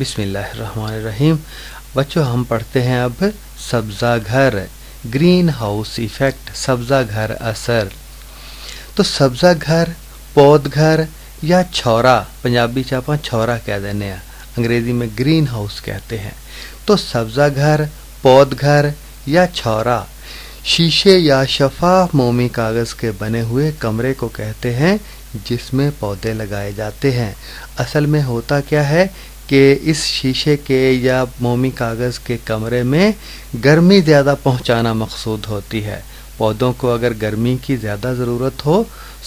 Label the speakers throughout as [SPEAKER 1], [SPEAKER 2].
[SPEAKER 1] بسم اللہ الرحمن الرحیم۔ بچوں ہم پڑھتے ہیں اب سبزہ گھر، گرین ہاؤس ایفیکٹ، سبزہ گھر اثر۔ تو سبزہ گھر، پود گھر یا چھورا، پنجابی چ آپ چھورا کہہ دینے ہیں، انگریزی میں گرین ہاؤس کہتے ہیں۔ تو سبزہ گھر، پود گھر یا چھورا شیشے یا شفاف مومی کاغذ کے بنے ہوئے کمرے کو کہتے ہیں جس میں پودے لگائے جاتے ہیں۔ اصل میں ہوتا کیا ہے کہ اس شیشے کے یا مومی کاغذ کے کمرے میں گرمی زیادہ پہنچانا مقصود ہوتی ہے۔ پودوں کو اگر گرمی کی زیادہ ضرورت ہو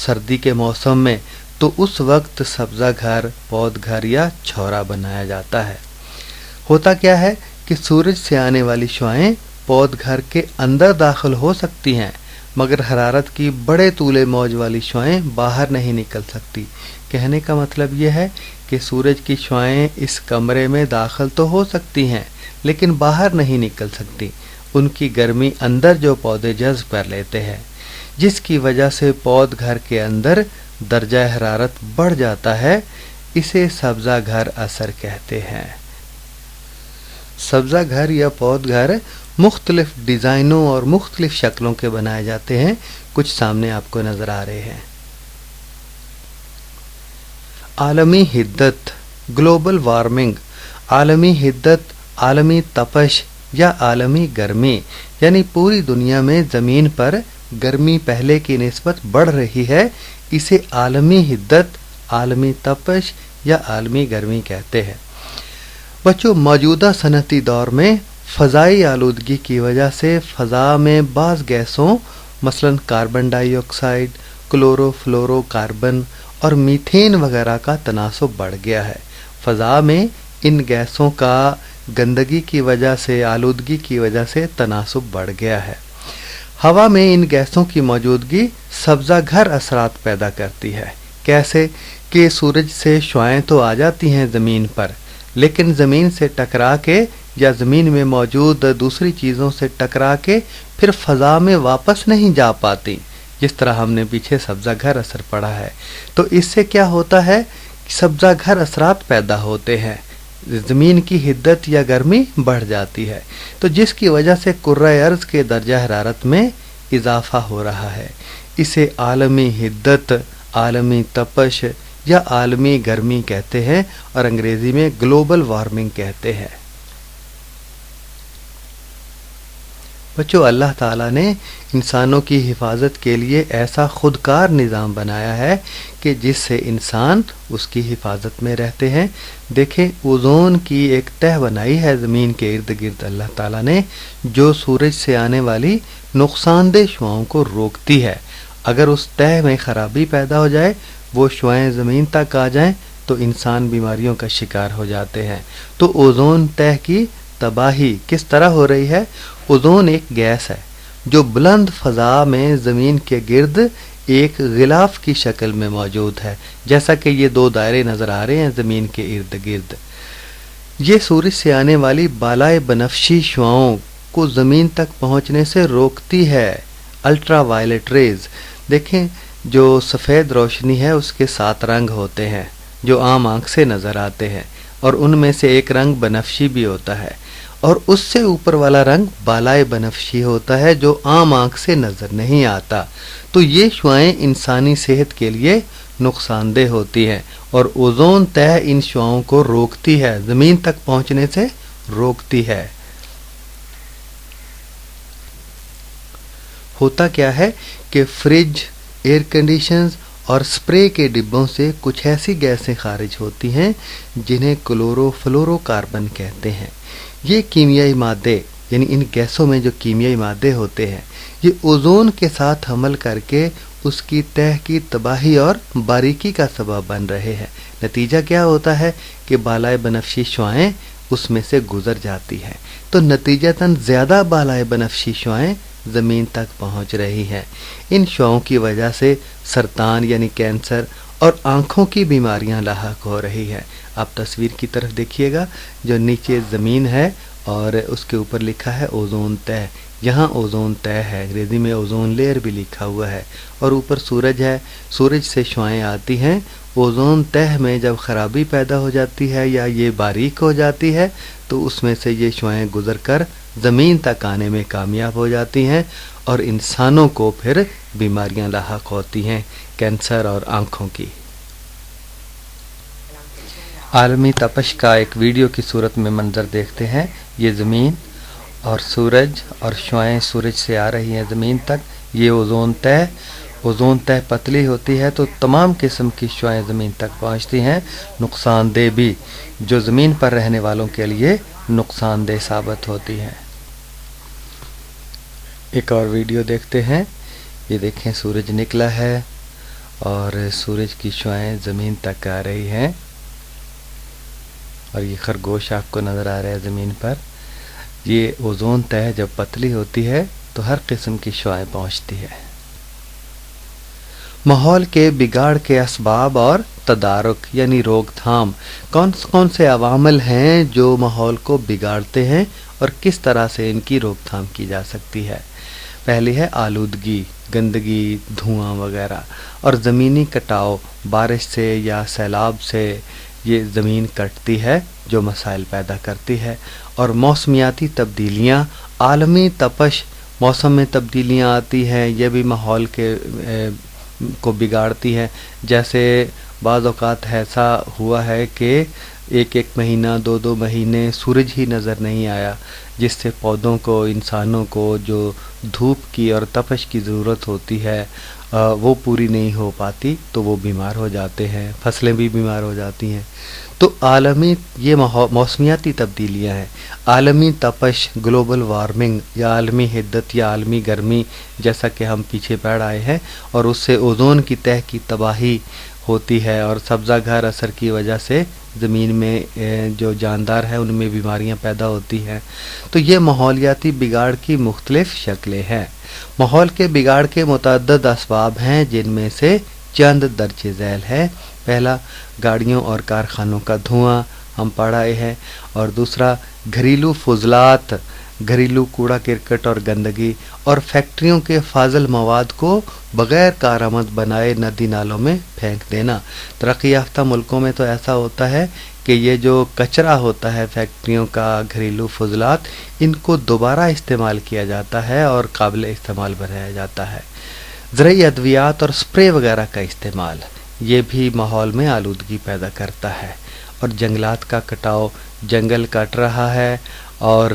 [SPEAKER 1] سردی کے موسم میں تو اس وقت سبزہ گھر، پود گھر یا چھورا بنایا جاتا ہے۔ ہوتا کیا ہے کہ سورج سے آنے والی شعاعیں پود گھر کے اندر داخل ہو سکتی ہیں مگر حرارت کی بڑے طول موج والی شعاعیں باہر نہیں نکل سکتی۔ کہنے کا مطلب یہ ہے کہ سورج کی شعاعیں اس کمرے میں داخل تو ہو سکتی ہیں لیکن باہر نہیں نکل سکتی۔ ان کی گرمی اندر جو پودے جذب کر لیتے ہیں، جس کی وجہ سے پود گھر کے اندر درجہ حرارت بڑھ جاتا ہے۔ اسے سبزہ گھر اثر کہتے ہیں۔ سبزہ گھر یا پود گھر مختلف ڈیزائنوں اور مختلف شکلوں کے بنائے جاتے ہیں، کچھ سامنے آپ کو نظر آ رہے ہیں۔ عالمی حدت، گلوبل وارمنگ، عالمی حدت، عالمی تپش یا عالمی گرمی، یعنی پوری دنیا میں زمین پر گرمی پہلے کی نسبت بڑھ رہی ہے، اسے عالمی حدت، عالمی تپش یا عالمی گرمی کہتے ہیں۔ بچوں موجودہ صنعتی دور میں فضائی آلودگی کی وجہ سے فضا میں بعض گیسوں مثلاً کاربن ڈائی آکسائڈ، کلورو فلورو کاربن اور میتھین وغیرہ کا تناسب بڑھ گیا ہے۔ فضا میں ان گیسوں کا گندگی کی وجہ سے، آلودگی کی وجہ سے تناسب بڑھ گیا ہے۔ ہوا میں ان گیسوں کی موجودگی سبزہ گھر اثرات پیدا کرتی ہے۔ کیسے کہ سورج سے شعاعیں تو آ جاتی ہیں زمین پر لیکن زمین سے ٹکرا کے یا زمین میں موجود دوسری چیزوں سے ٹکرا کے پھر فضا میں واپس نہیں جا پاتی، جس طرح ہم نے پیچھے سبزہ گھر اثر پڑھا ہے۔ تو اس سے کیا ہوتا ہے، سبزہ گھر اثرات پیدا ہوتے ہیں، زمین کی حدت یا گرمی بڑھ جاتی ہے، تو جس کی وجہ سے کرۂ ارض کے درجہ حرارت میں اضافہ ہو رہا ہے۔ اسے عالمی حدت، عالمی تپش یا عالمی گرمی کہتے ہیں اور انگریزی میں گلوبل وارمنگ کہتے ہیں۔ بچوں اللہ تعالیٰ نے انسانوں کی حفاظت کے لیے ایسا خودکار نظام بنایا ہے کہ جس سے انسان اس کی حفاظت میں رہتے ہیں۔ دیکھیں اوزون کی ایک تہہ بنائی ہے زمین کے ارد گرد اللہ تعالیٰ نے، جو سورج سے آنے والی نقصان دہ شعاؤں کو روکتی ہے۔ اگر اس تہہ میں خرابی پیدا ہو جائے، وہ شعاعیں زمین تک آ جائیں تو انسان بیماریوں کا شکار ہو جاتے ہیں۔ تو اوزون تہہ کی تباہی کس طرح ہو رہی ہے؟ اوزون ایک گیس ہے جو بلند فضا میں زمین کے گرد ایک غلاف کی شکل میں موجود ہے، جیسا کہ یہ دو دائرے نظر آ رہے ہیں زمین کے ارد گرد۔ یہ سورج سے آنے والی بالائے بنفشی شعاؤں کو زمین تک پہنچنے سے روکتی ہے۔ الٹرا وائلٹ ریز، دیکھیں جو سفید روشنی ہے اس کے 7 رنگ ہوتے ہیں جو عام آنکھ سے نظر آتے ہیں، اور ان میں سے ایک رنگ بنفشی بھی ہوتا ہے، اور اس سے اوپر والا رنگ بالائے بنفشی ہوتا ہے جو عام آنکھ سے نظر نہیں آتا۔ تو یہ شعاعیں انسانی صحت کے لیے نقصان دہ ہوتی ہیں اور اوزون تہہ ان شعاؤں کو روکتی ہے، زمین تک پہنچنے سے روکتی ہے۔ ہوتا کیا ہے کہ فریج، ایئر کنڈیشنز اور سپرے کے ڈبوں سے کچھ ایسی گیسیں خارج ہوتی ہیں جنہیں کلورو فلورو کاربن کہتے ہیں۔ یہ کیمیائی مادے، یعنی ان گیسوں میں جو کیمیائی مادے ہوتے ہیں، یہ اوزون کے ساتھ حمل کر کے اس کی تہہ کی تباہی اور باریکی کا سبب بن رہے ہیں۔ نتیجہ کیا ہوتا ہے کہ بالائے بنفشی شعاعیں اس میں سے گزر جاتی ہیں، تو نتیجتاً زیادہ بالائے بنفشی شعاعیں زمین تک پہنچ رہی ہیں۔ ان شعاؤں کی وجہ سے سرطان یعنی کینسر اور آنکھوں کی بیماریاں لاحق ہو رہی ہیں۔ آپ تصویر کی طرف دیکھیے گا، جو نیچے زمین ہے اور اس کے اوپر لکھا ہے اوزون تہہ، یہاں اوزون تہہ ہے، انگریزی میں اوزون لیئر بھی لکھا ہوا ہے، اور اوپر سورج ہے، سورج سے شعاعیں آتی ہیں اوزون تہ میں جب خرابی پیدا ہو جاتی ہے یا یہ باریک ہو جاتی ہے تو اس میں سے یہ شعاعیں گزر کر زمین تک آنے میں کامیاب ہو جاتی ہیں اور انسانوں کو پھر بیماریاں لاحق ہوتی ہیں، کینسر اور آنکھوں کی۔ عالمی تپش کا ایک ویڈیو کی صورت میں منظر دیکھتے ہیں۔ یہ زمین اور سورج اور شعاعیں سورج سے آ رہی ہیں زمین تک، یہ اوزون تہ پتلی ہوتی ہے تو تمام قسم کی شعاعیں زمین تک پہنچتی ہیں، نقصان دہ بھی، جو زمین پر رہنے والوں کے لیے نقصان دہ ثابت ہوتی ہیں۔ ایک اور ویڈیو دیکھتے ہیں۔ یہ دیکھیں سورج نکلا ہے اور سورج کی شعاعیں زمین تک آ رہی ہیں اور یہ خرگوش آپ کو نظر آ رہا ہے زمین پر۔ یہ اوزون تہ جب پتلی ہوتی ہے تو ہر قسم کی شعاعیں پہنچتی ہے۔ ماحول کے بگاڑ کے اسباب اور تدارک یعنی روک تھام، کون سے عوامل ہیں جو ماحول کو بگاڑتے ہیں اور کس طرح سے ان کی روک تھام کی جا سکتی ہے؟ پہلی ہے آلودگی، گندگی، دھواں وغیرہ، اور زمینی کٹاؤ، بارش سے یا سیلاب سے یہ زمین کٹتی ہے جو مسائل پیدا کرتی ہے، اور موسمیاتی تبدیلیاں، عالمی تپش، موسم میں تبدیلیاں آتی ہیں، یہ بھی ماحول کو بگاڑتی ہیں۔ جیسے بعض اوقات ایسا ہوا ہے کہ ایک مہینہ، دو مہینے سورج ہی نظر نہیں آیا، جس سے پودوں کو، انسانوں کو جو دھوپ کی اور تپش کی ضرورت ہوتی ہے وہ پوری نہیں ہو پاتی تو وہ بیمار ہو جاتے ہیں، فصلیں بھی بیمار ہو جاتی ہیں۔ تو عالمی یہ موسمیاتی تبدیلیاں ہیں، عالمی تپش، گلوبل وارمنگ یا عالمی حدت یا عالمی گرمی، جیسا کہ ہم پیچھے پڑھ آئے ہیں، اور اس سے اوزون کی تہ کی تباہی ہوتی ہے اور سبزہ گھر اثر کی وجہ سے زمین میں جو جاندار ہیں ان میں بیماریاں پیدا ہوتی ہیں۔ تو یہ ماحولیاتی بگاڑ کی مختلف شکلیں ہیں۔ ماحول کے بگاڑ کے متعدد اسباب ہیں جن میں سے چند درج ذیل ہے۔ پہلا، گاڑیوں اور کارخانوں کا دھواں، ہم پڑھ آئے ہیں، اور دوسرا گھریلو فضلات، گھریلو کوڑا کرکٹ اور گندگی، اور فیکٹریوں کے فاضل مواد کو بغیر کارآمد بنائے ندی نالوں میں پھینک دینا۔ ترقی یافتہ ملکوں میں تو ایسا ہوتا ہے کہ یہ جو کچرا ہوتا ہے فیکٹریوں کا، گھریلو فضلات، ان کو دوبارہ استعمال کیا جاتا ہے اور قابل استعمال بنایا جاتا ہے۔ زرعی ادویات اور سپرے وغیرہ کا استعمال، یہ بھی ماحول میں آلودگی پیدا کرتا ہے۔ اور جنگلات کا کٹاؤ، جنگل کٹ رہا ہے اور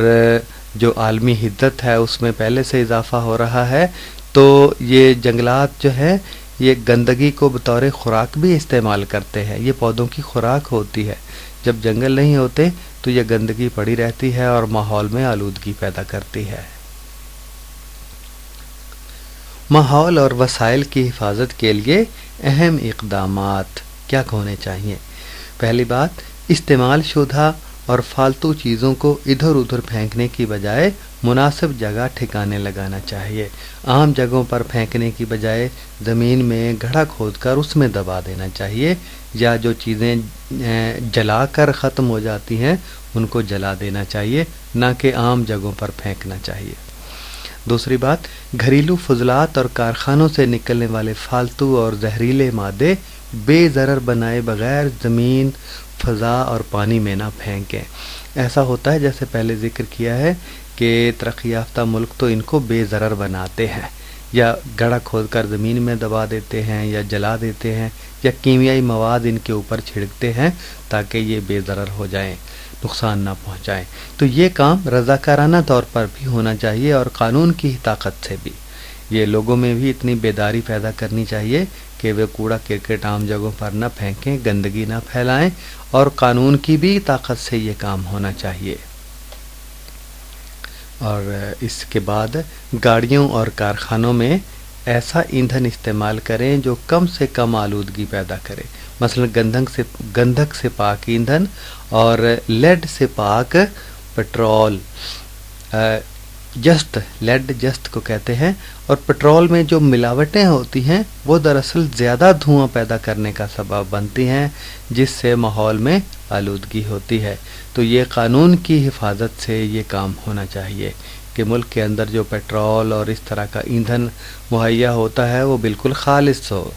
[SPEAKER 1] جو عالمی حدت ہے اس میں پہلے سے اضافہ ہو رہا ہے، تو یہ جنگلات جو ہیں یہ گندگی کو بطور خوراک بھی استعمال کرتے ہیں، یہ پودوں کی خوراک ہوتی ہے۔ جب جنگل نہیں ہوتے تو یہ گندگی پڑی رہتی ہے اور ماحول میں آلودگی پیدا کرتی ہے۔ ماحول اور وسائل کی حفاظت کے لیے اہم اقدامات کیا ہونے چاہیے؟ پہلی بات، استعمال شدہ اور فالتو چیزوں کو ادھر ادھر پھینکنے کی بجائے مناسب جگہ ٹھکانے لگانا چاہیے۔ عام جگہوں پر پھینکنے کی بجائے زمین میں گڑھا کھود کر اس میں دبا دینا چاہیے، یا جو چیزیں جلا کر ختم ہو جاتی ہیں ان کو جلا دینا چاہیے، نہ کہ عام جگہوں پر پھینکنا چاہیے۔ دوسری بات، گھریلو فضلات اور کارخانوں سے نکلنے والے فالتو اور زہریلے مادے بے ضرر بنائے بغیر زمین، فضا اور پانی میں نہ پھینکیں۔ ایسا ہوتا ہے جیسے پہلے ذکر کیا ہے کہ ترقی یافتہ ملک تو ان کو بے ضرر بناتے ہیں، یا گڑھا کھود کر زمین میں دبا دیتے ہیں یا جلا دیتے ہیں، یا کیمیائی مواد ان کے اوپر چھڑکتے ہیں تاکہ یہ بے ضرر ہو جائیں، نقصان نہ پہنچائیں۔ تو یہ کام رضاکارانہ طور پر بھی ہونا چاہیے اور قانون کی طاقت سے بھی۔ یہ لوگوں میں بھی اتنی بیداری پیدا کرنی چاہیے کہ وہ کوڑا کرکٹ عام جگہوں پر نہ پھینکیں، گندگی نہ پھیلائیں، اور قانون کی بھی طاقت سے یہ کام ہونا چاہیے۔ اور اس کے بعد گاڑیوں اور کارخانوں میں ایسا ایندھن استعمال کریں جو کم سے کم آلودگی پیدا کرے، مثلا گندھک سے پاک ایندھن اور لیڈ سے پاک پٹرول، لیڈ جست کو کہتے ہیں، اور پٹرول میں جو ملاوٹیں ہوتی ہیں وہ دراصل زیادہ دھواں پیدا کرنے کا سبب بنتی ہیں، جس سے ماحول میں آلودگی ہوتی ہے۔ تو یہ قانون کی حفاظت سے یہ کام ہونا چاہیے کہ ملک کے اندر جو پیٹرول اور اس طرح کا ایندھن مہیا ہوتا ہے وہ بالکل خالص ہو۔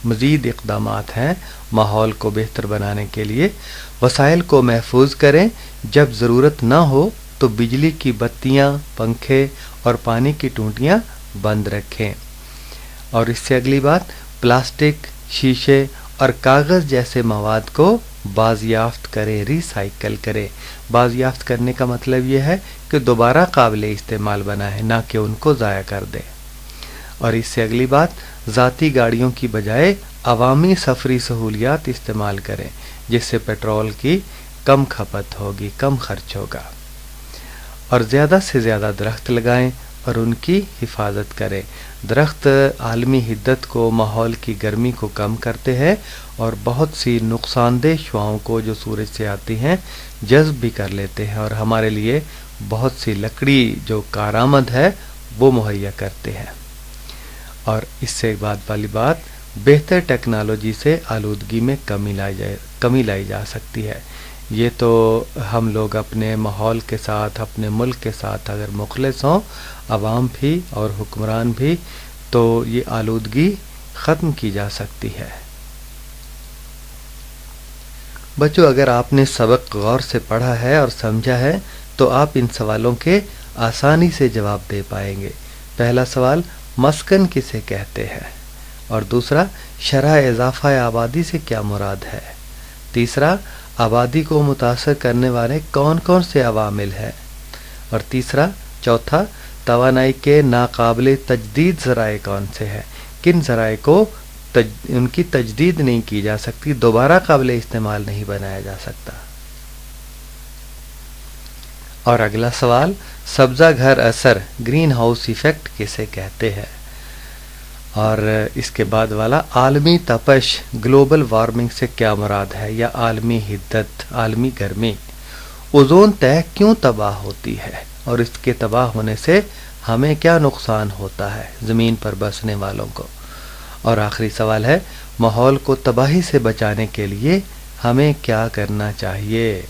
[SPEAKER 1] مزید اقدامات ہیں ماحول کو بہتر بنانے کے لیے۔ وسائل کو محفوظ کریں، جب ضرورت نہ ہو تو بجلی کی بتیاں، پنکھے اور پانی کی ٹونٹیاں بند رکھیں۔ اور اس سے اگلی بات، پلاسٹک، شیشے اور کاغذ جیسے مواد کو بازیافت کریں، ری سائیکل کریں۔ بازیافت کرنے کا مطلب یہ ہے کہ دوبارہ قابل استعمال بنائیں، نہ کہ ان کو ضائع کر دیں۔ اور اس سے اگلی بات، ذاتی گاڑیوں کی بجائے عوامی سفری سہولیات استعمال کریں، جس سے پیٹرول کی کم کھپت ہوگی، کم خرچ ہوگا۔ اور زیادہ سے زیادہ درخت لگائیں اور ان کی حفاظت کریں۔ درخت عالمی حدت کو، ماحول کی گرمی کو کم کرتے ہیں اور بہت سی نقصان دہ شعاؤں کو جو سورج سے آتی ہیں جذب بھی کر لیتے ہیں، اور ہمارے لیے بہت سی لکڑی جو کارآمد ہے وہ مہیا کرتے ہیں۔ اور اس سے بعد والی بات، بہتر ٹیکنالوجی سے آلودگی میں کمی لائی جا سکتی ہے۔ یہ تو ہم لوگ اپنے ماحول کے ساتھ، اپنے ملک کے ساتھ اگر مخلص ہوں، عوام بھی اور حکمران بھی، تو یہ آلودگی ختم کی جا سکتی ہے۔ بچوں، اگر آپ نے سبق غور سے پڑھا ہے اور سمجھا ہے تو آپ ان سوالوں کے آسانی سے جواب دے پائیں گے۔ پہلا سوال، مسکن کسے کہتے ہیں؟ اور دوسرا، شرح اضافہ آبادی سے کیا مراد ہے؟ تیسرا، آبادی کو متاثر کرنے والے کون کون سے عوامل ہیں؟ اور چوتھا، توانائی کے ناقابل تجدید ذرائع کون سے ہیں؟ کن ذرائع کو ان کی تجدید نہیں کی جا سکتی، دوبارہ قابل استعمال نہیں بنایا جا سکتا؟ اور اگلا سوال، سبزہ گھر اثر، گرین ہاؤس ایفیکٹ کسے کہتے ہیں؟ اور اس کے بعد والا، عالمی تپش، گلوبل وارمنگ سے کیا مراد ہے، یا عالمی حدت، عالمی گرمی؟ اوزون تہہ کیوں تباہ ہوتی ہے اور اس کے تباہ ہونے سے ہمیں کیا نقصان ہوتا ہے زمین پر بسنے والوں کو؟ اور آخری سوال ہے، ماحول کو تباہی سے بچانے کے لیے ہمیں کیا کرنا چاہیے؟